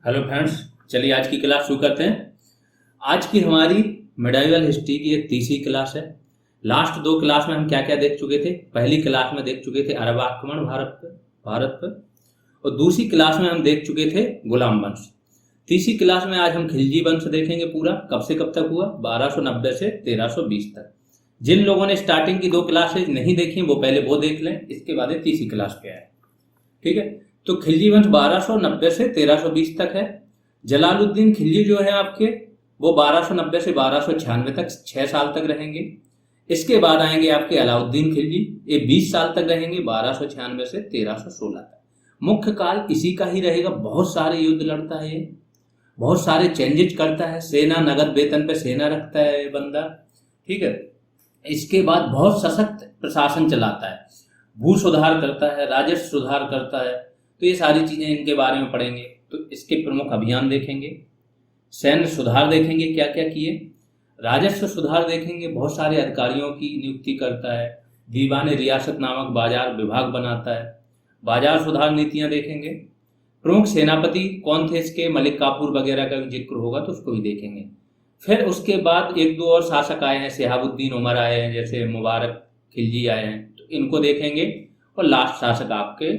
Hello friends, चलिए आज की क्लास शुरू करते हैं। आज की हमारी मिडाइवल हिस्ट्री की एक तीसरी क्लास है। लास्ट दो क्लास में हम क्या क्या देख चुके थे। पहली क्लास में देख चुके थे अरब आक्रमण भारत पर और दूसरी क्लास में हम देख चुके थे गुलाम वंश। तीसरी क्लास में आज हम खिलजी वंश देखेंगे। पूरा कब से कब तक हुआ, 1290 से 1320 तक। जिन लोगों ने स्टार्टिंग की दो क्लासेज नहीं देखी वो पहले वो देख लें, इसके बाद तीसरी क्लास पे आए। ठीक है, तो खिलजी वंश 1290 से 1320 तक है। जलालुद्दीन खिलजी जो है आपके, वो 1290 से 1296 तक 6 साल तक रहेंगे। इसके बाद आएंगे आपके अलाउद्दीन खिलजी, ये 20 साल तक रहेंगे, 1296 से 1316 तक। मुख्य काल इसी का ही रहेगा। बहुत सारे युद्ध लड़ता है ये, बहुत सारे चेंजेज करता है, सेना नगद वेतन पे सेना रखता है ये बंदा। ठीक है, इसके बाद बहुत सशक्त प्रशासन चलाता है, भू सुधार करता है, राजस्व सुधार करता है। तो ये सारी चीजें इनके बारे में पढ़ेंगे। तो इसके प्रमुख अभियान देखेंगे, सैन्य सुधार देखेंगे क्या क्या किए, राजस्व सुधार देखेंगे, बहुत सारे अधिकारियों की नियुक्ति करता है, दीवान रियासत नामक बाजार विभाग बनाता है, बाजार सुधार नीतियां देखेंगे। प्रमुख सेनापति कौन थे इसके, मलिक काफूर वगैरह का जिक्र होगा तो उसको भी देखेंगे। फिर उसके बाद एक दो और शासक आए हैं, शिहाबुद्दीन उमर आए हैं, जैसे मुबारक खिलजी आए हैं, तो इनको देखेंगे। और लास्ट शासक आपके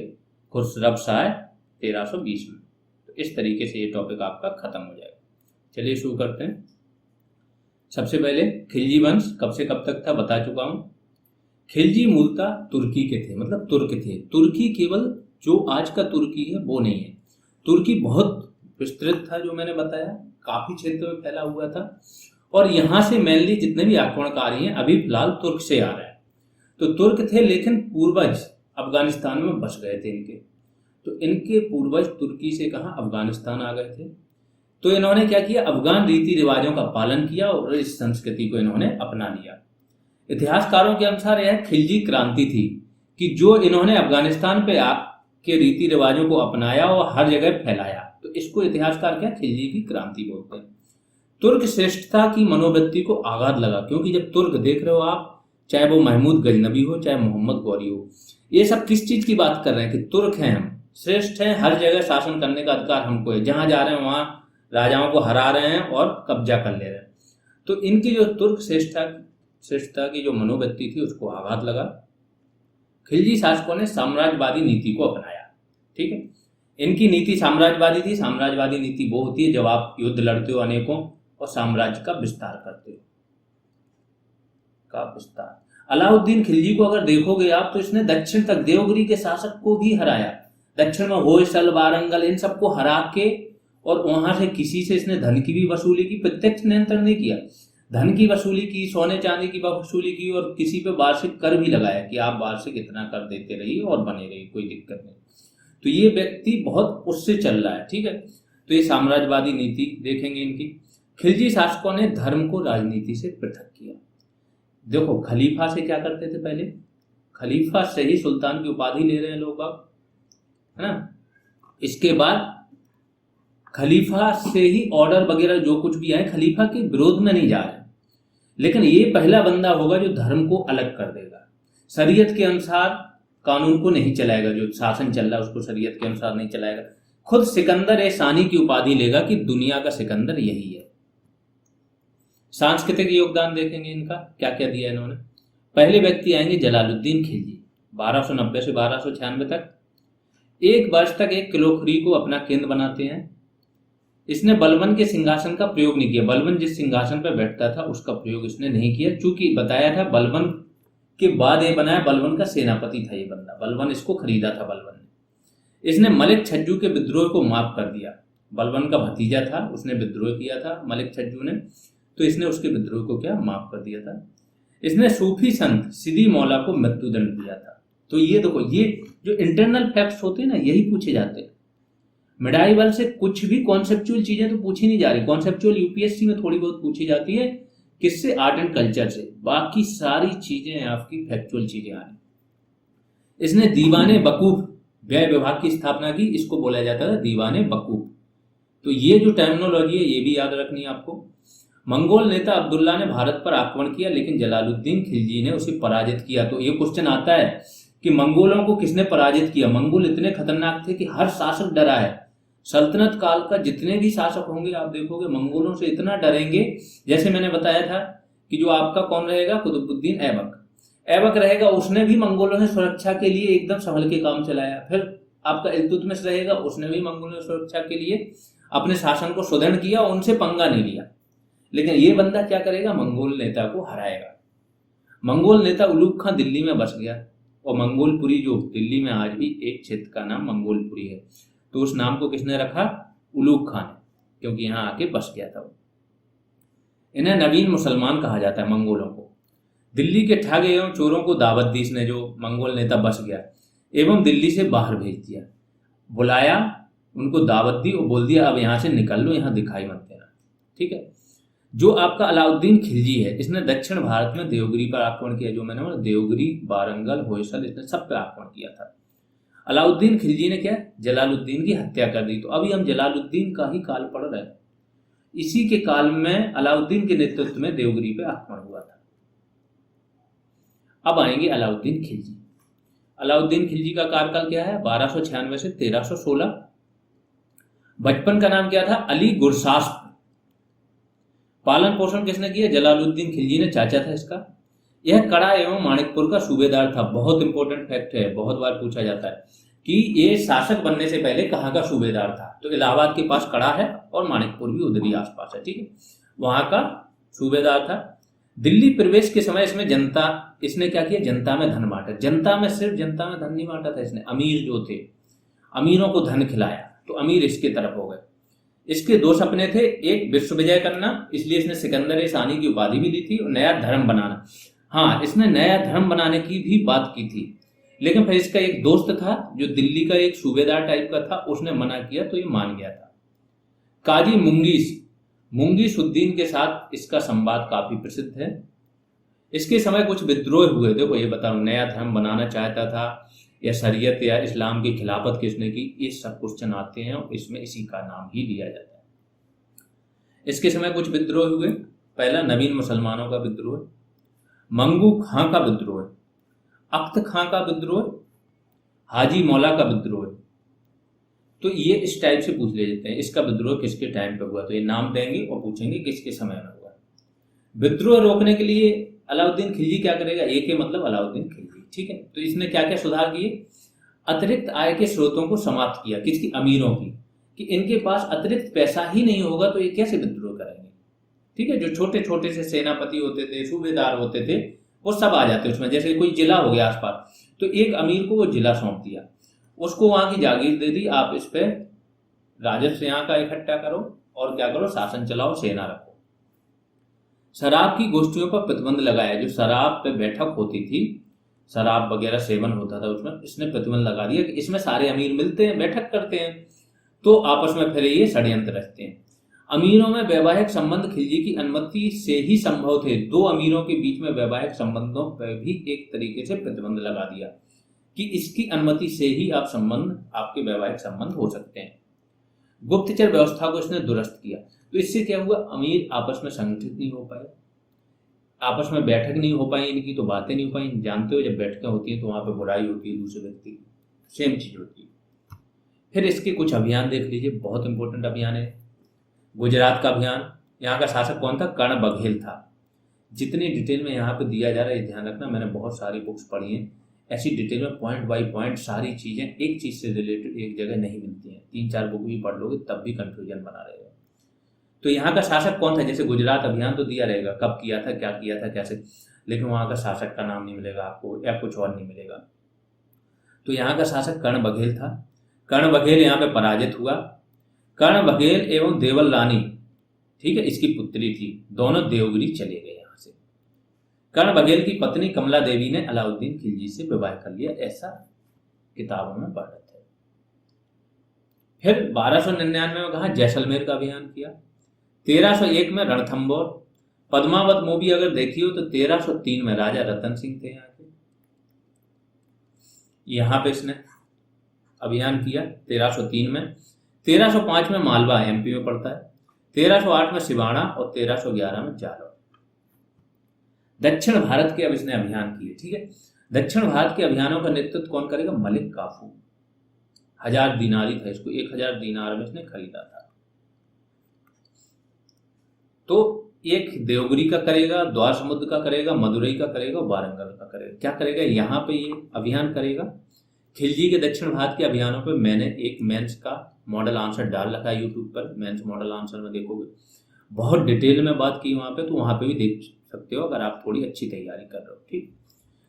खुसरब शाह 1320 में। तो इस तरीके से ये टॉपिक आपका खत्म हो जाएगा। चलिए शुरू करते हैं। सबसे पहले खिलजी वंश कब से कब तक था बता चुका हूं। खिलजी मूलतः तुर्की के थे, मतलब तुर्क थे। तुर्की केवल जो आज का तुर्की है वो नहीं है, तुर्की बहुत विस्तृत था, जो मैंने बताया काफी क्षेत्र में फैला हुआ था। और यहाँ से मेनली जितने भी आक्रमणकारी हैं अभी फिलहाल तुर्क से आ रहे हैं। तो तुर्क थे, लेकिन पूर्वज अफगानिस्तान में बस गए थे इनके। तो इनके पूर्वज तुर्की से कहाँ अफगानिस्तान आ गए थे। तो इन्होंने क्या किया, अफगान रीति रिवाजों का पालन किया और इस संस्कृति को इन्होंने अपना लिया। इतिहासकारों के अनुसार यह खिलजी क्रांति थी कि जो इन्होंने अफगानिस्तान पे आके रीति रिवाजों को अपनाया और हर जगह फैलाया। तो इसको इतिहासकार क्या खिलजी की क्रांति बोलते हैं। तुर्क श्रेष्ठता की मनोवृत्ति को आघात लगा, क्योंकि जब तुर्क देख रहे हो आप, चाहे वो महमूद गजनबी हो चाहे मोहम्मद गौरी हो, ये सब किस चीज की बात कर रहे हैं कि तुर्क हैं, हम श्रेष्ठ हैं, हर जगह शासन करने का अधिकार हमको है, जहां जा रहे हैं वहां राजाओं को हरा रहे हैं और कब्जा कर ले रहे हैं। तो इनकी जो तुर्क श्रेष्ठता की जो मनोवृत्ति थी उसको आघात लगा। खिलजी शासकों ने साम्राज्यवादी नीति को अपनाया। ठीक है, इनकी नीति साम्राज्यवादी थी। साम्राज्यवादी नीति वो होती है जब आप युद्ध लड़ते हो अनेकों और साम्राज्य का विस्तार करते हो, का विस्तार। अलाउद्दीन खिलजी को अगर देखोगे आप तो इसने दक्षिण तक देवगिरी के शासक को भी हराया। दक्षिण में होयसल, वारंगल, इन सबको हरा के, और वहां से किसी से इसने धन की भी वसूली की। प्रत्यक्ष नियंत्रण नहीं किया, धन की वसूली की, सोने चांदी की वसूली की, और किसी पे वार्षिक कर भी लगाया कि आप वार्षिक इतना कर देते रहिए और बने रहिए, कोई दिक्कत नहीं। तो ये व्यक्ति बहुत उससे चल रहा है। ठीक है, तो ये साम्राज्यवादी नीति देखेंगे इनकी। खिलजी शासकों ने धर्म को राजनीति से पृथक किया। देखो, खलीफा से क्या करते थे पहले, खलीफा से ही सुल्तान की उपाधि ले रहे हैं लोग अब, है ना। इसके बाद खलीफा से ही ऑर्डर वगैरह जो कुछ भी आए, खलीफा के विरोध में नहीं जा रहे, लेकिन ये पहला बंदा होगा जो धर्म को अलग कर देगा। शरीयत के अनुसार कानून को नहीं चलाएगा, जो शासन चल रहा है उसको शरीयत के अनुसार नहीं चलाएगा। खुद सिकंदर ए सानी की उपाधि लेगा कि दुनिया का सिकंदर यही है। सांस्कृतिक योगदान देखेंगे इनका, क्या क्या दिया इन्होंने। पहले व्यक्ति आएंगे जलालुद्दीन खिलजी, 1290 से 1296 तक। एक वर्ष तक एक किलोखुरी को अपना केंद्र बनाते हैं। इसने बलबन के सिंहासन का प्रयोग नहीं किया। बलबन जिस सिंहासन पर बैठता था उसका प्रयोग इसने नहीं किया, चूंकि बताया था बलबन के बाद ये बनाया, बलबन का सेनापति था ये बंदा, बलबन इसको खरीदा था बलबन ने। इसने मलिक छज्जू के विद्रोह को माफ कर दिया। बलबन का भतीजा था, उसने विद्रोह किया था मलिक छज्जू ने, तो इसने उसके विद्रोह को क्या माफ कर दिया था। इसने सूफी संत सिदी मौला को मृत्युदंड दिया था। तो ये देखो, ये जो इंटरनल फैक्ट्स होते हैं ना, यही पूछे जाते हैं। मिडाइवल से कुछ भी कॉन्सेप्चुअल चीजें तो पूछी नहीं जा रही। कॉन्सेप्चुअल यूपीएससी में थोड़ी बहुत पूछी जाती है, किससे, आर्ट एंड कल्चर से। बाकी सारी चीजें आपकी फैक्चुअल चीजें आ रही। इसने दीवाने वकूफ व्यय विभाग की स्थापना की, इसको बोला जाता था दीवाने वकूफ। तो ये जो टर्मिनोलॉजी है ये भी याद रखनी है आपको। मंगोल नेता अब्दुल्ला ने भारत पर आक्रमण किया, लेकिन जलालुद्दीन खिलजी ने उसे पराजित किया। तो ये क्वेश्चन आता है कि मंगोलों को किसने पराजित किया। मंगोल इतने खतरनाक थे कि हर शासक डरा है। सल्तनत काल का जितने भी शासक होंगे आप देखोगे मंगोलों से इतना डरेंगे। जैसे मैंने बताया था कि जो आपका कौन रहेगा, कुतुबुद्दीन ऐबक ऐबक रहेगा, उसने भी मंगोलों से सुरक्षा के लिए एकदम संभल के काम चलाया। फिर आपका इल्तुतमिश रहेगा, उसने भी मंगोलों से सुरक्षा के लिए अपने शासन को सुदृढ़ किया, उनसे पंगा नहीं लिया। लेकिन ये बंदा क्या करेगा, मंगोल नेता को हराएगा। मंगोल नेता उलूग खां दिल्ली में बस गया, और मंगोलपुरी जो दिल्ली में आज भी एक क्षेत्र का नाम मंगोलपुरी है, तो उस नाम को किसने रखा, उलूग खां ने, क्योंकि यहाँ आके बस गया था वो। इन्हें नवीन मुसलमान कहा जाता है मंगोलों को। दिल्ली के ठग एवं चोरों को दावत दी इसने, जो मंगोल नेता बस गया, एवं दिल्ली से बाहर भेज दिया, बुलाया, उनको दावत दी और बोल दिया अब यहाँ से निकल लो, यहाँ दिखाई मत देना। ठीक है। जो आपका अलाउद्दीन खिलजी है, इसने दक्षिण भारत में देवगिरी पर आक्रमण किया, जो मैंने बोला देवगिरी, वारंगल, होयसल, इसने सब पे आक्रमण किया था। अलाउद्दीन खिलजी ने क्या, जलालुद्दीन की हत्या कर दी। तो अभी हम जलालुद्दीन का ही काल पढ़ रहे हैं। इसी के काल में अलाउद्दीन के नेतृत्व में देवगिरी पे आक्रमण हुआ था। अब आएंगे अलाउद्दीन खिलजी। अलाउद्दीन खिलजी का कार्यकाल क्या है, 1296 से 1316। बचपन का नाम क्या था, अली गुरसास्प। पालन पोषण किसने किया, जलालुद्दीन खिलजी ने, चाचा था इसका। यह कड़ा एवं माणिकपुर का सूबेदार था। बहुत इंपॉर्टेंट फैक्ट है, बहुत बार पूछा जाता है कि ये शासक बनने से पहले कहाँ का सूबेदार था। तो इलाहाबाद के पास कड़ा है और माणिकपुर भी उधर ही आसपास है। ठीक है, वहां का सूबेदार था। दिल्ली प्रवेश के समय इसने क्या किया, जनता में धन बांटा। जनता में, सिर्फ जनता में धन नहीं बांटा था इसने, अमीर जो थे अमीरों को धन खिलाया, तो अमीर इसके तरफ हो गए। इसके दो सपने थे, एक विश्व विजय करना, इसलिए इसने सिकंदर सानी की उपाधि भी दी थी, और नया धर्म बनाना। हाँ, इसने नया धर्म बनाने की भी बात की थी, लेकिन फिर इसका एक दोस्त था जो दिल्ली का एक सूबेदार टाइप का था, उसने मना किया तो ये मान गया था। काजी मुंगीसुद्दीन के साथ इसका संवाद काफी प्रसिद्ध है। इसके समय कुछ विद्रोह हुए। देखो ये बताऊं, नया धर्म बनाना चाहता था या शरीयत या इस्लाम की खिलाफत किसने की, ये सब क्वेश्चन आते हैं और इसमें इसी का नाम ही लिया जाता है। इसके समय कुछ विद्रोह हुए। पहला नवीन मुसलमानों का विद्रोह, मंगू खां का विद्रोह, अख्त खां का विद्रोह, हाजी मौला का विद्रोह। तो ये इस टाइप से पूछ ले जाते हैं, इसका विद्रोह किसके टाइम पे हुआ, तो ये नाम देंगे और पूछेंगे किसके समय में हुआ। विद्रोह रोकने के लिए अलाउद्दीन खिलजी क्या करेगा, ए के मतलब अलाउद्दीन खिलजी। ठीक है, तो इसने क्या क्या सुधार किए, अतिरिक्त आय के स्रोतों को समाप्त किया। किसकी, अमीरों की, कि इनके पास अतिरिक्त पैसा ही नहीं होगा तो ये कैसे विद्रोह करेंगे। ठीक है, जो छोटे छोटे से सेनापति होते थे, सूबेदार होते थे, वो सब आ जाते उसमें। जैसे कोई जिला हो गया आसपास, तो एक अमीर को वो जिला सौंप दिया, उसको वहां की जागीर दे दी, आप इस पे राजस्व यहाँ का इकट्ठा करो और क्या करो, शासन चलाओ, सेना रखो। शराब की गोष्ठियों पर प्रतिबंध लगाया। जो शराब पे बैठक होती थी, शराब वगैरह सेवन होता था, उसमें इसने प्रतिबंध लगा दिया कि इसमें सारे अमीर मिलते हैं, बैठक करते हैं, तो आपस में फिर ये षड्यंत्र रचते हैं। अमीरों में वैवाहिक संबंध खिलजी की अनुमति से ही संभव थे। दो अमीरों के बीच में वैवाहिक संबंधों पर भी एक तरीके से प्रतिबंध लगा दिया कि इसकी अनुमति से ही आपके वैवाहिक संबंध हो सकते हैं। गुप्तचर व्यवस्था को इसने दुरुस्त किया। तो इससे क्या हुआ, अमीर आपस में संगठित नहीं हो पाए, आपस में बैठक नहीं हो पाई, इनकी तो बातें नहीं हो पाई। जानते हो जब बैठकें होती हैं तो वहां पे बुराई होती है दूसरे व्यक्ति की, सेम चीज होती है। फिर इसके कुछ अभियान देख लीजिए, बहुत इंपॉर्टेंट अभियान है। गुजरात का अभियान, यहाँ का शासक कौन था, कर्ण बघेल था। जितनी डिटेल में यहाँ पे दिया जा रहा है ध्यान रखना, मैंने बहुत सारी बुक्स पढ़ी हैं, ऐसी डिटेल में पॉइंट बाय पॉइंट सारी चीजें एक चीज से रिलेटेड एक जगह नहीं मिलती हैं। 3-4 बुक भी पढ़ लोगे तब भी कंफ्यूजन बना रहेगा। तो यहाँ का शासक कौन था, जैसे गुजरात अभियान तो दिया रहेगा, कब किया था, क्या किया था, कैसे, लेकिन वहां का शासक का नाम नहीं मिलेगा आपको या कुछ और नहीं मिलेगा। तो यहाँ का शासक कर्ण बघेल था। कर्ण बघेल यहाँ पे पराजित हुआ। कर्ण बघेल एवं देवल रानी, ठीक है, इसकी पुत्री थी, दोनों देवगिरी चले गए यहाँ से। कर्ण बघेल की पत्नी कमला देवी ने अलाउद्दीन खिलजी से विवाह कर लिया, ऐसा किताबों में पढ़ रहे थे। फिर 1299 में कहा जैसलमेर का अभियान किया। 1301 में रणथंबोर। पद्मावत मूवी अगर देखी हो तो 1303 में राजा रतन सिंह थे यहाँ के, यहाँ पे इसने अभियान किया 1303 में। 1305 में मालवा एमपी में पड़ता है। 1308 में सिवाना और 1311 में जालौर। दक्षिण भारत के अब इसने अभियान किए। ठीक है, दक्षिण भारत के अभियानों का नेतृत्व कौन करेगा, मलिक काफू। 1000 दिनारी था, इसको 1000 दिनार में इसने खरीदा था। तो एक देवगिरी का करेगा, द्वार समुद्र का करेगा, मदुरई का करेगा, वारंगल का करेगा। क्या करेगा, यहाँ पे ये अभियान करेगा। खिलजी के दक्षिण भारत के अभियानों पे मैंने एक मेंस का मॉडल आंसर डाल रखा है यूट्यूब पर, मेंस मॉडल आंसर में देखोगे बहुत डिटेल में बात की वहाँ पे, तो वहाँ पे भी देख सकते हो अगर आप थोड़ी अच्छी तैयारी कर रहे हो। ठीक,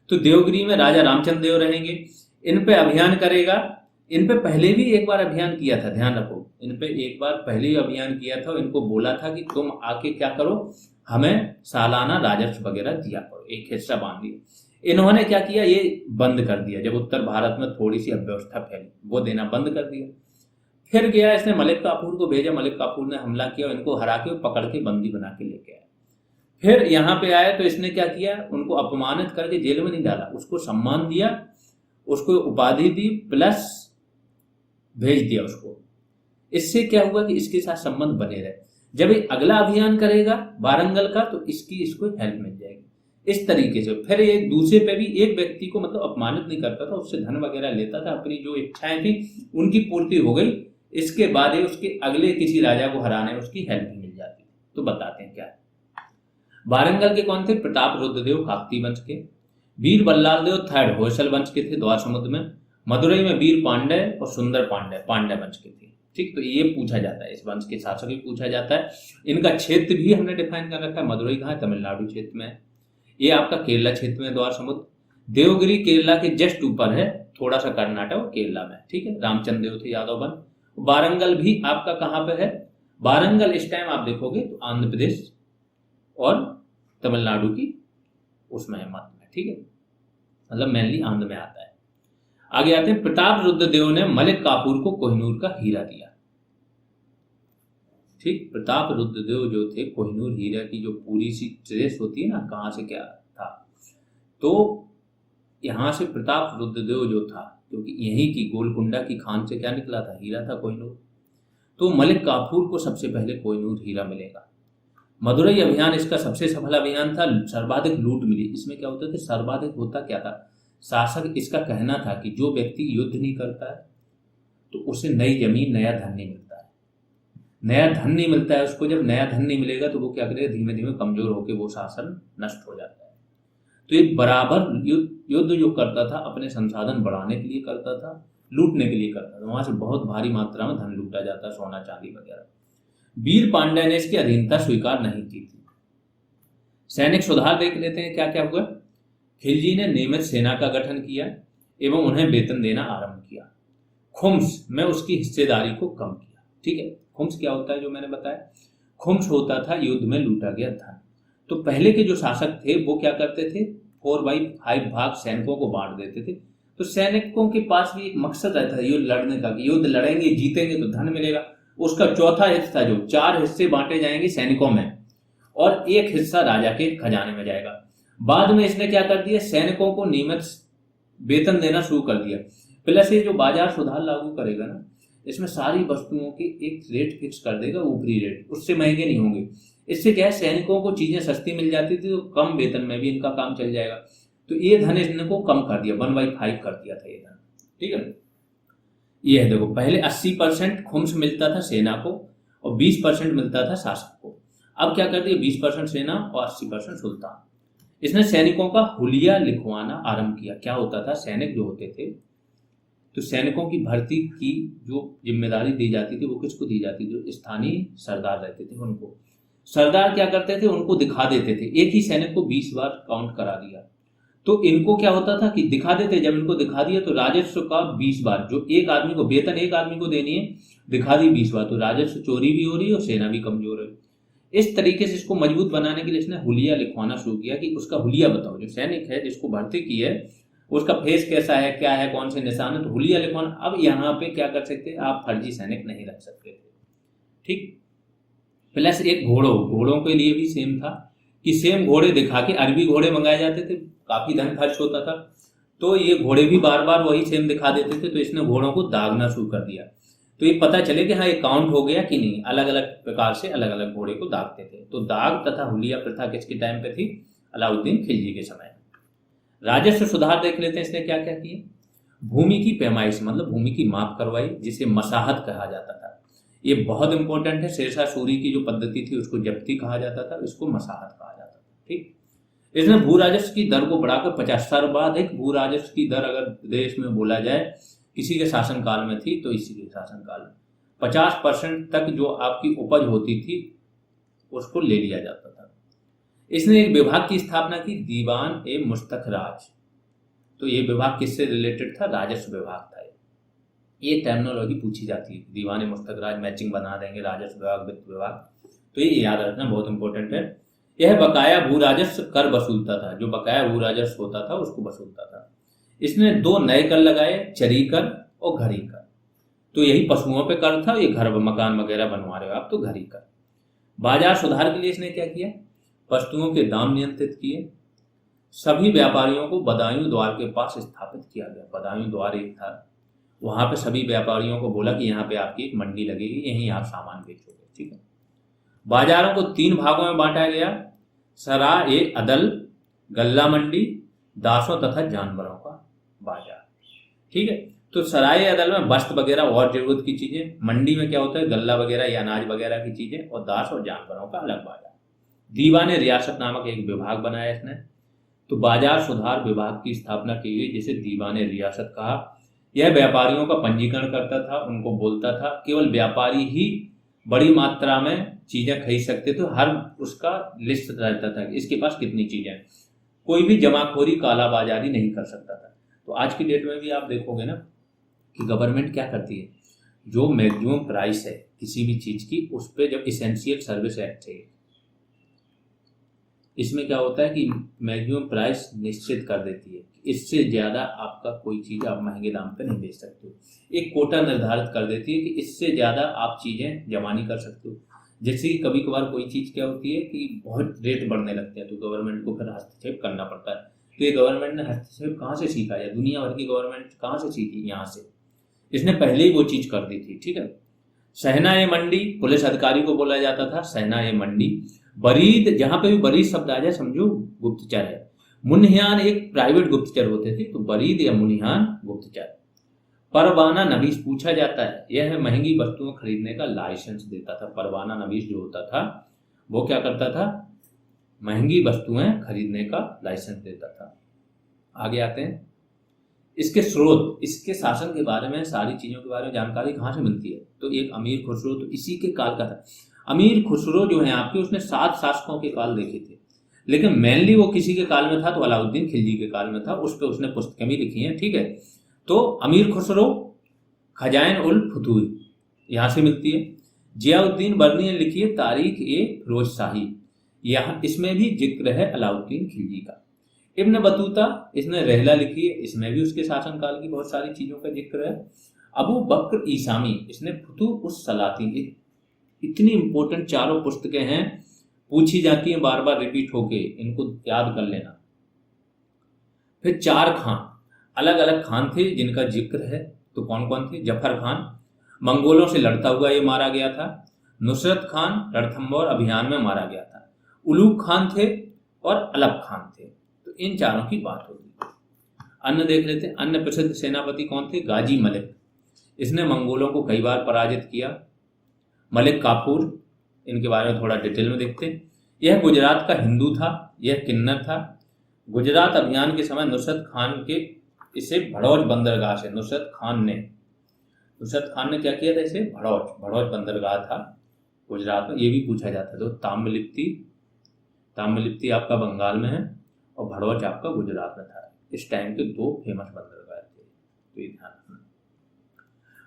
तो देवगिरी में राजा रामचंद्र देव रहेंगे, इन पे अभियान करेगा। इन पे पहले भी एक बार अभियान किया था, ध्यान रखो, इन पे एक बार पहले ही अभियान किया था। इनको बोला था कि तुम आके क्या करो, हमें सालाना राजस्व वगैरह दिया करो, एक हिस्सा बांध दिया। इन्होंने क्या किया, ये बंद कर दिया। जब उत्तर भारत में थोड़ी सी अव्यवस्था फैली, वो देना बंद कर दिया। फिर गया, इसने मलिक काफूर को भेजा, मलिक काफूर ने हमला किया, इनको हरा के पकड़ के बंदी बना के लेके आया। फिर यहाँ पे आया तो इसने क्या किया, उनको अपमानित करके जेल में नहीं डाला, उसको सम्मान दिया, उसको उपाधि दी, प्लस भेज दिया उसको। इससे क्या हुआ कि इसके साथ संबंध बने रहे। जब ये अगला अभियान करेगा वारंगल का, तो इसको हेल्प मिल जाएगी। इस तरीके से फिर एक दूसरे पे भी, एक व्यक्ति को मतलब अपमानित नहीं करता था, उससे धन वगैरह लेता था, अपनी जो इच्छाएं थी उनकी पूर्ति हो गई। इसके बाद उसके अगले किसी राजा को हराने में उसकी हेल्प भी मिल जाती। तो बताते हैं क्या है। वारंगल के कौन थे, प्रताप रुद्रदेव काकती वंश के। वीर बल्लाल देव थर्ड होयसल वंश के थे, द्वार समुद्र में। मदुरई में वीर पांड्य और सुंदर पांड्य पांड्य वंश के थे। ठीक, तो ये पूछा जाता है, इस वंश के शासक भी पूछा जाता है। इनका क्षेत्र भी हमने डिफाइन कर रखा है। मदुरई कहाँ है, तमिलनाडु क्षेत्र में है। ये आपका केरला क्षेत्र में द्वार समुद्र। देवगिरी केरला के जस्ट ऊपर है, थोड़ा सा कर्नाटक और केरला में। ठीक है, रामचंद्र देव थे यादव वन। वारंगल भी आपका कहाँ पे है, वारंगल इस टाइम आप देखोगे तो आंध्र प्रदेश और तमिलनाडु की उसमें है मध्य में। ठीक है, मतलब मेनली आंध्र में आता है। आगे आते हैं, प्रताप रुद्रदेव ने मलिक काफूर को कोहिनूर का हीरा दिया। ठीक, प्रताप रुद्रदेव जो थे, कोहिनूर हीरा की जो पूरी सी ट्रेस होती है ना, कहाँ से क्या था, तो यहां से प्रताप रुद्रदेव जो था, क्योंकि यहीं की गोलकुंडा की खान से क्या निकला था, हीरा था कोहिनूर। तो मलिक काफूर को सबसे पहले कोहिनूर हीरा मिलेगा। मदुरई अभियान इसका सबसे सफल अभियान था, सर्वाधिक लूट मिली। इसमें क्या होता था, सर्वाधिक होता क्या था, शासक इसका कहना था कि जो व्यक्ति युद्ध नहीं करता है तो उसे नई जमीन, नया धन नहीं मिलता है। नया धन नहीं मिलता है उसको, जब नया धन नहीं मिलेगा तो वो क्या करेगा, धीमे धीमे कमजोर होकर वो शासन नष्ट हो जाता है। तो ये बराबर युद्ध जो करता था अपने संसाधन बढ़ाने के लिए करता था, लूटने के लिए करता था। वहां से बहुत भारी मात्रा में धन लूटा जाता, सोना चांदी वगैरह। वीर पांड्या ने इसकी अधीनता स्वीकार नहीं की थी। सैनिक सुधार देख लेते हैं क्या क्या हुआ। खिलजी ने नियमित सेना का गठन किया एवं उन्हें वेतन देना आरंभ किया। खुम्स में उसकी हिस्सेदारी को कम किया। ठीक है, खुम्स क्या होता है जो मैंने बताया, खुम्स होता था युद्ध में लूटा गया धन। तो पहले के जो शासक थे वो क्या करते थे, 4/5 भाग सैनिकों को बांट देते थे। तो सैनिकों के पास भी एक मकसद रहता है युद्ध लड़ने का, कि युद्ध लड़ेंगे, जीतेंगे तो धन मिलेगा। उसका चौथा हिस्सा, जो 4 हिस्से बांटे जाएंगे सैनिकों में और 1 हिस्सा राजा के खजाने में जाएगा। बाद में इसने क्या कर दिया, सैनिकों को नियमित वेतन देना शुरू कर दिया। प्लस ये जो बाजार सुधार लागू करेगा ना, इसमें सारी वस्तुओं के एक रेट फिक्स कर देगा, ऊपरी रेट, उससे महंगे नहीं होंगे। इससे क्या है, सैनिकों को चीजें सस्ती मिल जाती थी, तो कम वेतन में भी इनका काम चल जाएगा। तो ये धन इनको कम कर दिया, 1/5 कर दिया था ये धन। ठीक है, ये है देखो, पहले 80% खुम्स मिलता था सेना को और 20% मिलता था शासक को। अब क्या कर दिया, 20% सेना और 80% सुल्तान। इसने सैनिकों का हुलिया लिखवाना आरंभ किया। क्या होता था, सैनिक जो होते थे, तो सैनिकों की भर्ती की जो जिम्मेदारी दी जाती थी वो किसको दी जाती थी, जो स्थानीय सरदार रहते थे उनको। सरदार क्या करते थे, उनको दिखा देते थे। एक ही सैनिक को 20 बार काउंट करा दिया, तो इनको क्या होता था कि दिखा देते, जब इनको दिखा दिया तो राजस्व का 20 बार, जो एक आदमी को वेतन एक आदमी को देनी है, दिखा दी 20 बार, तो राजस्व चोरी भी हो रही है और सेना भी कमजोर है। इस तरीके से इसको मजबूत बनाने के लिए इसने हुलिया लिखवाना शुरू किया कि उसका हुलिया बताओ, जो सैनिक है जिसको भर्ती की है उसका फेस कैसा है, क्या है, कौन से निशान है, तो हुलिया लिखवाना। अब यहाँ पे क्या कर सकते, आप फर्जी सैनिक नहीं रख सकते थे। ठीक, प्लस एक घोड़ों के लिए भी सेम था कि सेम घोड़े दिखा के, अरबी घोड़े मंगाए जाते थे, काफी धन खर्च होता था, तो ये घोड़े भी बार बार वही सेम दिखा देते थे। तो इसने घोड़ों को दागना शुरू कर दिया, तो ये पता चले कि हाँ ये काउंट हो गया कि नहीं। अलग अलग प्रकार से अलग अलग घोड़े को दागते थे। तो दाग तथा हुलिया प्रथा किसके टाइम पे थी, अलाउद्दीन खिलजी के समय। राजस्व सुधार देख लेते हैं इसने क्या क्या किए। भूमि की पैमाइश मतलब भूमि की माप करवाई, जिसे मसाहत कहा जाता था। ये बहुत इंपॉर्टेंट है। शेरशाह सूरी की जो पद्धति थी उसको जब्ती कहा जाता था, इसको मसाहत कहा जाता था। ठीक, इसने भू राजस्व की दर को बढ़ाकर 50 साल बाद एक भू राजस्व की दर अगर देश में बोला जाए किसी के शासनकाल में थी तो इसी के शासनकाल में 50% तक जो आपकी उपज होती थी उसको ले लिया जाता था। इसने एक विभाग की स्थापना की, दीवान ए मुस्तखराज। तो ये विभाग किससे रिलेटेड था? राजस्व विभाग था। ये टर्मिनोलॉजी पूछी जाती है, दीवान ए मुस्तखराज, मैचिंग बना देंगे, राजस्व विभाग, वित्त विभाग, तो ये याद रखना बहुत इंपॉर्टेंट है। यह बकाया भू राजस्व कर वसूलता था, जो बकाया भू राजस्व होता था उसको वसूलता था। इसने 2 नए कर लगाए, चरी कर और घरी कर। तो यही पशुओं पे कर था, ये घर मकान वगैरह बनवा रहे हो आप तो घरी कर। बाजार सुधार के लिए इसने क्या किया? वस्तुओं के दाम नियंत्रित किए। सभी व्यापारियों को बदायूं द्वार के पास स्थापित किया गया। बदायूं द्वार एक था, वहां पे सभी व्यापारियों को बोला कि यहाँ पे आपकी एक मंडी लगेगी, यहीं आप सामान बेचोगे। ठीक है। बाजारों को 3 भागों में बांटा गया, सराय ए अदल, गल्ला मंडी, दासों तथा जानवरों का बाजार। ठीक है। तो सराय अदल में वस्त्र वगैरह और जरूरत की चीजें, मंडी में क्या होता है गल्ला वगैरह या अनाज वगैरह की चीजें, और दास और जानवरों का अलग बाजार। दीवान रियासत नामक एक विभाग बनाया इसने। तो बाजार सुधार विभाग की स्थापना की गई, जिसे दीवान रियासत कहा। यह व्यापारियों का पंजीकरण करता था, उनको बोलता था केवल व्यापारी ही बड़ी मात्रा में चीजें खरीद सकते थे। हर उसका लिस्ट रहता था कि इसके पास कितनी चीजें, कोई भी जमाखोरी कालाबाजारी नहीं कर सकता था। तो आज की डेट में भी आप देखोगे ना कि गवर्नमेंट क्या करती है, जो मैक्सिमम प्राइस है किसी भी चीज की, उस पर जब इसेंशियल सर्विस एक्ट है, इसमें क्या होता है कि मैक्सिमम प्राइस निश्चित कर देती है, इससे ज्यादा आपका कोई चीज आप महंगे दाम पे नहीं बेच सकते हो। एक कोटा निर्धारित कर देती है कि इससे ज्यादा आप चीजें जमा नहीं कर सकते हो। जैसे कि कभी कभार कोई चीज क्या होती है कि बहुत रेट बढ़ने लगते हैं, तो गवर्नमेंट को फिर हस्तक्षेप करना पड़ता है। तो ये गवर्नमेंट ने हस्तक्षेप कहाँ से सीखा है? दुनिया भर की गवर्नमेंट कहाँ से सीखी? यहाँ से। इसने पहले ही वो चीज कर दी थी। ठीक है। सहना ए मंडी, पुलिस अधिकारी को बोला जाता था सहना ए मंडी। बरीद, जहां पे भी बरीद शब्द आ जाए समझो गुप्तचर है। मुन्हियान एक प्राइवेट गुप्तचर होते थे, तो बरीद या मुन्हियान गुप्तचर। परवाना नवीस पूछा जाता है, यह महंगी वस्तुएं खरीदने का लाइसेंस देता था। परवाना नवीस जो होता था वो क्या करता था? महंगी वस्तुएं खरीदने का लाइसेंस देता था। आगे आते हैं। इसके स्रोत, इसके शासन के बारे में, सारी चीजों के बारे में जानकारी कहाँ से मिलती है? तो एक अमीर खुसरो, तो इसी के काल का था। अमीर खुसरो जो है आपके, उसने 7 शासकों के काल देखे थे, लेकिन मेनली वो किसी के काल में था तो अलाउद्दीन खिलजी के काल में था। उस पर उसने पुस्तकें भी लिखी हैं। ठीक है। तो अमीर खुसरो, खजाइन उल फतूह यहाँ से मिलती है। जियाउद्दीन बर्नी ने लिखी है तारीख ए फिरोज शाही, यहाँ इसमें भी जिक्र है अलाउद्दीन खिलजी का। इब्न बतूता, इसने रहला लिखी है, इसमें भी उसके शासनकाल की बहुत सारी चीजों का जिक्र है। अबू बकर ईसामी, इसने फुतूह उस सलातीन, इतनी इंपॉर्टेंट चारों पुस्तकें हैं, पूछी जाती हैं बार बार रिपीट होके, इनको याद कर लेना। फिर 4 खान, अलग अलग खान थे जिनका जिक्र है। तो कौन कौन थे? जफर खान, मंगोलों से लड़ता हुआ ये मारा गया था। नुसरत खान, रणथंभौर अभियान में मारा गया था। उलूग खान थे और अलग खान थे। तो इन चारों की बात होगी। अन्य देख लेते हैं। अन्य प्रसिद्ध सेनापति कौन थे? गाजी मलिक, इसने मंगोलों को कई बार पराजित किया। मलिक काफूर, इनके बारे में थोड़ा डिटेल में देखते हैं। यह गुजरात का हिंदू था, यह किन्नर था। गुजरात अभियान के समय नुसरत खान के इसे भड़ौच बंदरगाह से, नुसरत खान ने क्या किया था? इसे भड़ौच बंदरगाह था गुजरात में, ये भी पूछा जाता है। तो ताम्रलिप्ति आपका बंगाल में है और भड़ौच आपका गुजरात में था। इस टाइम के 2 फेमस बंदरगाह थे, तो ये ध्यान रखना।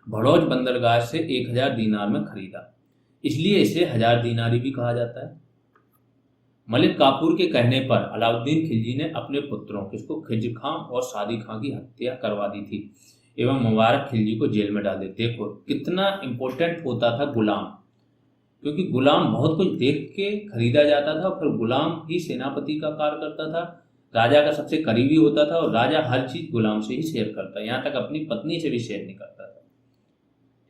भड़ौच बंदरगाह से 1000 दीनार में खरीदा, इसलिए इसे 1000 दीनारी भी कहा जाता है। मलिक काफूर के कहने पर अलाउद्दीन खिलजी ने अपने पुत्रों, किसको? खिज्र खां और सादी खां की हत्या करवा दी थी एवं मुबारक खिलजी को जेल में डाल दिया। देखो कितना इंपॉर्टेंट होता था गुलाम, क्योंकि गुलाम बहुत कुछ देख के खरीदा जाता था, फिर गुलाम ही सेनापति का कार्य करता था, राजा का सबसे करीबी होता था, और राजा हर चीज गुलाम से ही शेयर करता, यहाँ तक अपनी पत्नी से भी शेयर नहीं करता था।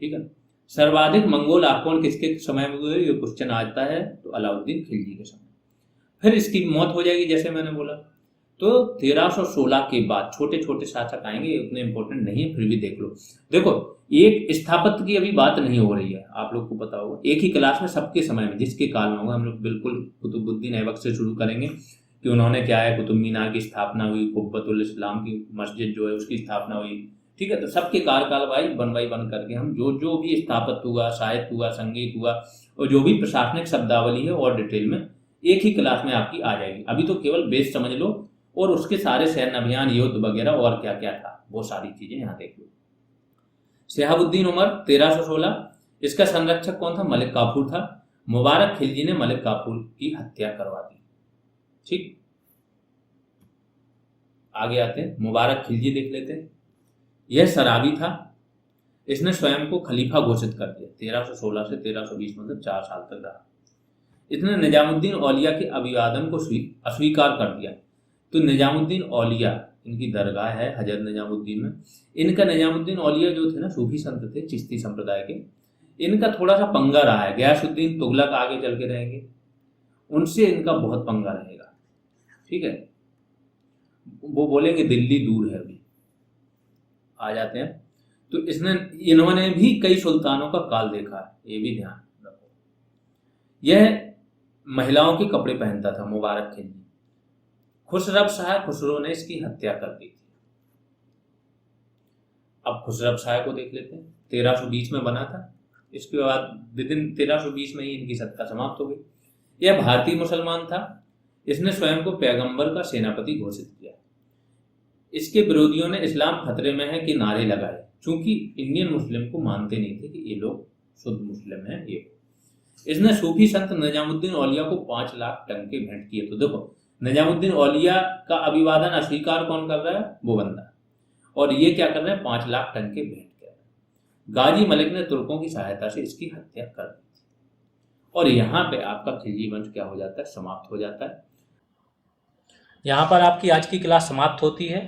ठीक है। सर्वाधिक मंगोल आक्रमण किसके समय में हुए? ये क्वेश्चन आता है, तो अलाउद्दीन खिलजी के समय। फिर इसकी मौत हो जाएगी, जैसे मैंने बोला। तो 1316 के बाद छोटे छोटे शासक आएंगे, उतने इंपॉर्टेंट नहीं है, फिर भी देख लो। देखो, एक स्थापत्य की अभी बात नहीं हो रही है, आप लोग को पता होगा। एक ही क्लास में सबके समय में, जिसके काल में होगा, हम लोग बिल्कुल कुतुबुद्दीन ऐबक से शुरू करेंगे कि उन्होंने क्या है, कुतुब मीनार की स्थापना हुई, कुब्बतुल इस्लाम की मस्जिद जो है उसकी स्थापना हुई, ठीक है। तो सबके कार्यकाल बाई वन करके हम जो भी स्थापत्य हुआ, साहित्य हुआ, संगीत हुआ, और जो भी प्रशासनिक शब्दावली है और डिटेल में एक ही क्लास में आपकी आ जाएगी। अभी तो केवल बेस समझ लो, और उसके सारे सैन्य अभियान, युद्ध वगैरह और क्या क्या था वो सारी चीजें यहाँ देख लो। शहाबुद्दीन उमर 1316, इसका संरक्षक कौन था? मलिक काफूर था। मुबारक खिलजी ने मलिक काफूर की हत्या करवा दी। ठीक, आगे आते हैं, मुबारक खिलजी देख लेते हैं। यह शराबी था, इसने स्वयं को खलीफा घोषित कर दिया। 1316 से 1320 मतलब 4 साल तक रहा। इसने निजामुद्दीन औलिया के अभिवादन को अस्वीकार कर दिया। तो निजामुद्दीन औलिया, इनकी दरगाह है हजरत निजामुद्दीन में। इनका निजामुद्दीन औलिया जो थे ना, सूफी संत थे चिश्ती संप्रदाय के, इनका थोड़ा सा पंगा रहा है। गयासुद्दीन तुगलक आगे चल के रहेंगे, उनसे इनका बहुत पंगा रहेगा, ठीक है। वो बोलेंगे दिल्ली दूर है। अभी आ जाते हैं, तो इन्होंने भी कई सुल्तानों का काल देखा है, ये भी ध्यान रखो। यह महिलाओं के कपड़े पहनता था मुबारक खिलजी। खुसरब शाह खुसरो ने इसकी हत्या कर दी थी। अब खुसरब शाह को देख लेते हैं। 1320 में बना था, इसके बाद विदिन 1320 में ही इनकी सत्ता समाप्त हो गई। यह भारतीय मुसलमान था, इसने स्वयं को पैगंबर का सेनापति घोषित किया। इसके विरोधियों ने इस्लाम खतरे में है कि नारे लगाए, क्योंकि इंडियन मुस्लिम को मानते नहीं थे कि ये लोग शुद्ध मुस्लिम हैं। ये इसने सूफी संत निजामुद्दीन औलिया को 5 लाख टंके भेंट किए। तो देखो, निजामुद्दीन औलिया का अभिवादन अस्वीकार कौन कर रहा है? वो बंदा। और ये क्या कर रहे हैं? 5 लाख टंके भेंट कर रहे हैं। गाजी मलिक ने तुर्कों की सहायता से इसकी हत्या कर दी थी। और यहाँ पे आपका खिलजी वंश क्या हो जाता है? समाप्त हो जाता है। यहाँ पर आपकी आज की क्लास समाप्त होती है।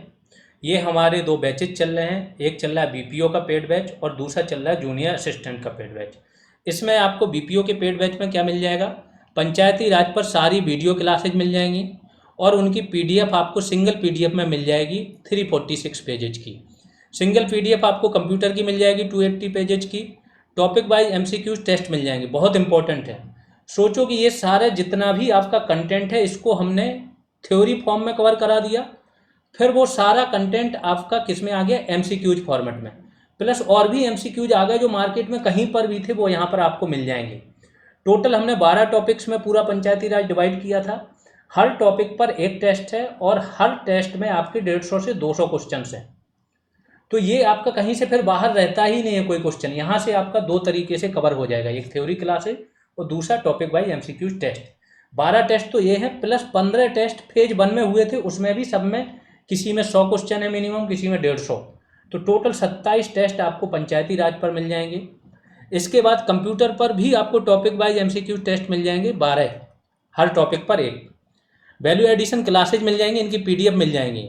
ये हमारे 2 बैचेज चल रहे हैं, एक चल रहा है बीपीओ का पेड बैच और दूसरा चल रहा है जूनियर असिस्टेंट का पेड बैच। इसमें आपको बीपीओ के पेड बैच में क्या मिल जाएगा? पंचायती राज पर सारी वीडियो क्लासेज मिल जाएंगी और उनकी पीडीएफ आपको सिंगल पीडीएफ में मिल जाएगी 346 पेजेज की। सिंगल पीडीएफ आपको कंप्यूटर की मिल जाएगी 280 पेजेज की। टॉपिक वाइज एमसीक्यूज टेस्ट मिल जाएंगे, बहुत इंपॉर्टेंट है। सोचो कि ये सारा जितना भी आपका कंटेंट है इसको हमने थ्योरी फॉर्म में कवर करा दिया, फिर वो सारा कंटेंट आपका किस में आ गया? एमसीक्यूज फॉर्मेट में, प्लस और भी एमसीक्यूज आ गए जो मार्केट में कहीं पर भी थे, वो यहाँ पर आपको मिल जाएंगे। टोटल हमने 12 टॉपिक्स में पूरा पंचायती राज डिवाइड किया था। हर टॉपिक पर एक टेस्ट है और हर टेस्ट में आपके 150 से 200 क्वेश्चन हैं। तो ये आपका कहीं से फिर बाहर रहता ही नहीं है कोई क्वेश्चन। यहाँ से आपका 2 तरीके से कवर हो जाएगा, एक थ्योरी क्लास है और दूसरा topic wise MCQs test. 12 test तो ये है, प्लस 15 टेस्ट फेज 1 में हुए थे, उसमें भी सब में किसी में 100 क्वेश्चन है मिनिमम, किसी में 150। तो टोटल 27 टेस्ट आपको पंचायती राज पर मिल जाएंगे। इसके बाद कंप्यूटर पर भी आपको टॉपिक वाइज एमसीक्यू टेस्ट मिल जाएंगे 12, हर टॉपिक पर एक। वैल्यू एडिशन क्लासेज मिल जाएंगे, इनकी पीडीएफ मिल जाएंगी,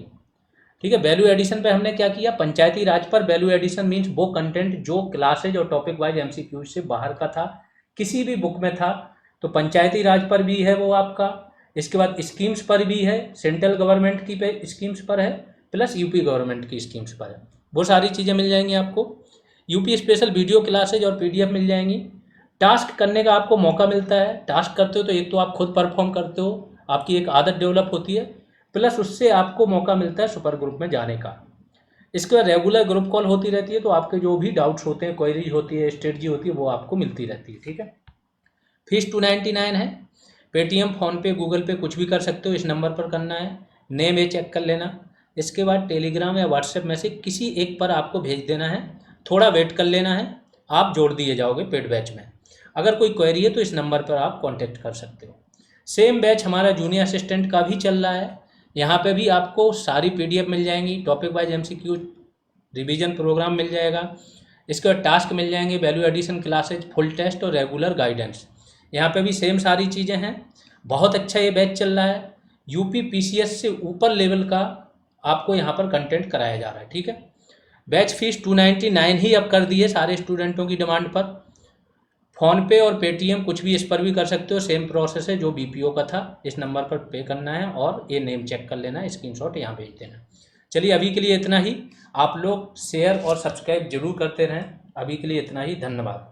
ठीक है। वैल्यू एडिशन पे हमने क्या किया? पंचायती राज पर वैल्यू एडिशन मीन्स वो कंटेंट जो क्लासेज और टॉपिक वाइज एमसीक्यू से बाहर का था, किसी भी बुक में था, तो पंचायती राज पर भी है वो आपका। इसके बाद स्कीम्स पर भी है, सेंट्रल गवर्नमेंट की पे स्कीम्स पर है, प्लस यूपी गवर्नमेंट की स्कीम्स पर है। वो सारी चीज़ें मिल जाएंगी आपको। यूपी स्पेशल वीडियो क्लासेज और पीडीएफ मिल जाएंगी। टास्क करने का आपको मौका मिलता है। टास्क करते हो तो एक तो आप खुद परफॉर्म करते हो, आपकी एक आदत डेवलप होती है, प्लस उससे आपको मौका मिलता है सुपर ग्रुप में जाने का। इसके बाद रेगुलर ग्रुप कॉल होती रहती है, तो आपके जो भी डाउट्स होते हैं, क्वेरी होती है, स्ट्रेटजी होती है, वो आपको मिलती रहती है, ठीक है। फीस 299 है। पेटीएम, फ़ोनपे, गूगल पे कुछ भी कर सकते हो, इस नंबर पर करना है। नेम ये चेक कर लेना। इसके बाद टेलीग्राम या व्हाट्सएप में से किसी एक पर आपको भेज देना है, थोड़ा वेट कर लेना है, आप जोड़ दिए जाओगे पेड बैच में। अगर कोई क्वेरी है तो इस नंबर पर आप कांटेक्ट कर सकते हो। सेम बैच हमारा जूनियर असिस्टेंट का भी चल रहा है। यहाँ पे भी आपको सारी पीडीएफ मिल जाएंगी, topic wise MCQ, revision programme मिल जाएगा। इसके बाद टास्क मिल जाएंगे, value addition classes, full test और रेगुलर गाइडेंस। यहाँ पे भी सेम सारी चीज़ें हैं। बहुत अच्छा ये बैच चल रहा है। यूपी पीसीएस से ऊपर लेवल का आपको यहाँ पर कंटेंट कराया जा रहा है, ठीक है। बैच फीस 299 ही अब कर दी है सारे स्टूडेंटों की डिमांड पर। फ़ोनपे और पेटीएम कुछ भी इस पर भी कर सकते हो, सेम प्रोसेस है जो बीपीओ का था। इस नंबर पर पे करना है और ये नेम चेक कर लेना है, स्क्रीनशॉट यहाँ भेज देना। चलिए अभी के लिए इतना ही। आप लोग शेयर और सब्सक्राइब जरूर करते रहें। अभी के लिए इतना ही, धन्यवाद।